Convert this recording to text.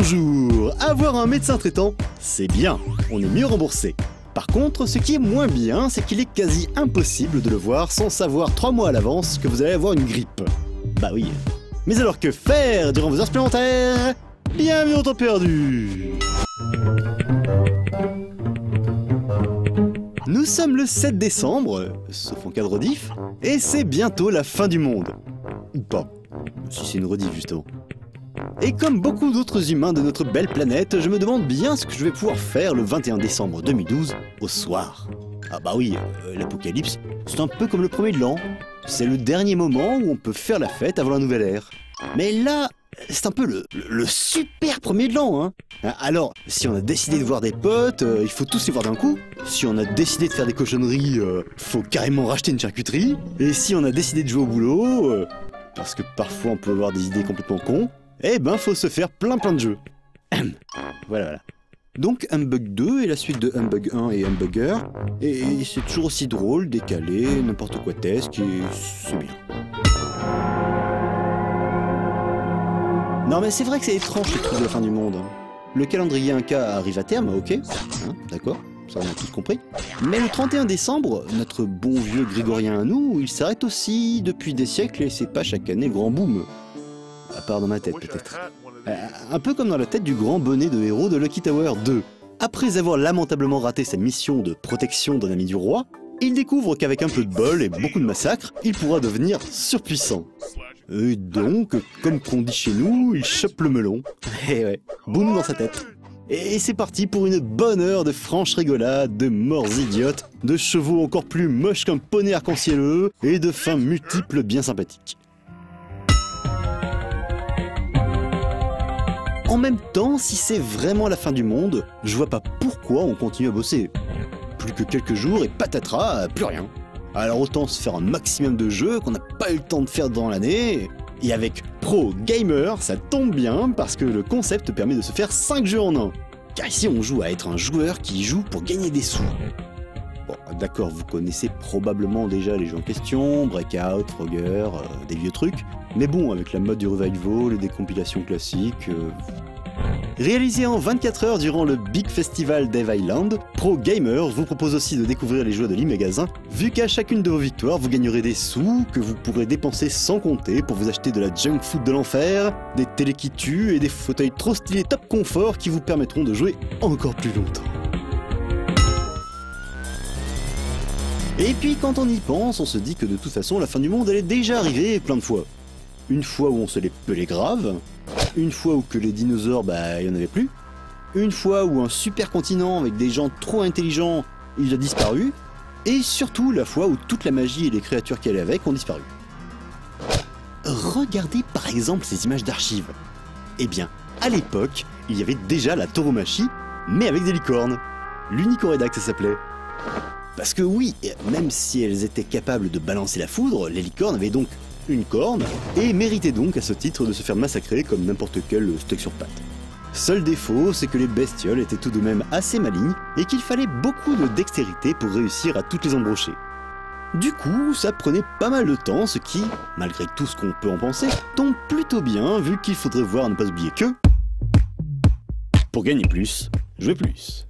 Bonjour! Avoir un médecin traitant, c'est bien, on est mieux remboursé. Par contre, ce qui est moins bien, c'est qu'il est quasi impossible de le voir sans savoir 3 mois à l'avance que vous allez avoir une grippe. Bah oui. Mais alors que faire durant vos heures supplémentaires? Bienvenue dans Temps perdu! Nous sommes le 7 décembre, sauf en cas de rediff, et c'est bientôt la fin du monde. Ou pas, si c'est une rediff justement. Et comme beaucoup d'autres humains de notre belle planète, je me demande bien ce que je vais pouvoir faire le 21 décembre 2012 au soir. Ah bah oui, l'apocalypse, c'est un peu comme le premier de l'an. C'est le dernier moment où on peut faire la fête avant la nouvelle ère. Mais là, c'est un peu le super premier de l'an, hein. Alors, si on a décidé de voir des potes, il faut tous les voir d'un coup. Si on a décidé de faire des cochonneries, faut carrément racheter une charcuterie. Et si on a décidé de jouer au boulot, parce que parfois on peut avoir des idées complètement cons, eh ben faut se faire plein de jeux. Voilà. Donc Humbug 2 est la suite de Humbug 1 et Humbugger, et c'est toujours aussi drôle, décalé, n'importe quoi tesque, et c'est bien. Non mais c'est vrai que c'est étrange ce truc de la fin du monde. Le calendrier Inca arrive à terme, ok, hein, d'accord, ça on a tous compris. Mais le 31 décembre, notre bon vieux grégorien à nous, il s'arrête aussi depuis des siècles et c'est pas chaque année le grand boom. À part dans ma tête peut-être. Un peu comme dans la tête du grand bonnet de héros de Lucky Tower 2. Après avoir lamentablement raté sa mission de protection d'un ami du roi, il découvre qu'avec un peu de bol et beaucoup de massacres, il pourra devenir surpuissant. Et donc, comme qu'on dit chez nous, il chope le melon. Et ouais, boum dans sa tête. Et c'est parti pour une bonne heure de franche rigolade, de morts idiotes, de chevaux encore plus moches qu'un poney arc-en-cieleux, et de fins multiples bien sympathiques. En même temps, si c'est vraiment la fin du monde, je vois pas pourquoi on continue à bosser. Plus que quelques jours et patatras, plus rien. Alors autant se faire un maximum de jeux qu'on n'a pas eu le temps de faire dans l'année. Et avec Pro Gamer, ça tombe bien parce que le concept permet de se faire 5 jeux en un. Car ici on joue à être un joueur qui joue pour gagner des sous. Bon, d'accord, vous connaissez probablement déjà les jeux en question, Breakout, Frogger, des vieux trucs. Mais bon, avec la mode du revival et des compilations classiques... Réalisé en 24 heures durant le Big Festival Dev Island, Pro Gamer vous propose aussi de découvrir les jeux de l'e-magasin, vu qu'à chacune de vos victoires, vous gagnerez des sous que vous pourrez dépenser sans compter pour vous acheter de la junk food de l'enfer, des télés qui tuent et des fauteuils trop stylés top confort qui vous permettront de jouer encore plus longtemps. Et puis quand on y pense, on se dit que de toute façon la fin du monde elle est déjà arrivée plein de fois. Une fois où on se les pelait grave, une fois où que les dinosaures bah y en avait plus, une fois où un super continent avec des gens trop intelligents il a disparu, et surtout la fois où toute la magie et les créatures qui allaient avec ont disparu. Regardez par exemple ces images d'archives. Eh bien, à l'époque, il y avait déjà la tauromachie, mais avec des licornes. L'Unicoredax ça s'appelait. Parce que oui, même si elles étaient capables de balancer la foudre, les licornes avaient donc une corne, et méritaient donc à ce titre de se faire massacrer comme n'importe quel steak sur pattes. Seul défaut, c'est que les bestioles étaient tout de même assez malignes, et qu'il fallait beaucoup de dextérité pour réussir à toutes les embrocher. Du coup, ça prenait pas mal de temps, ce qui, malgré tout ce qu'on peut en penser, tombe plutôt bien vu qu'il faudrait voir ne pas oublier que... Pour gagner plus, jouer plus.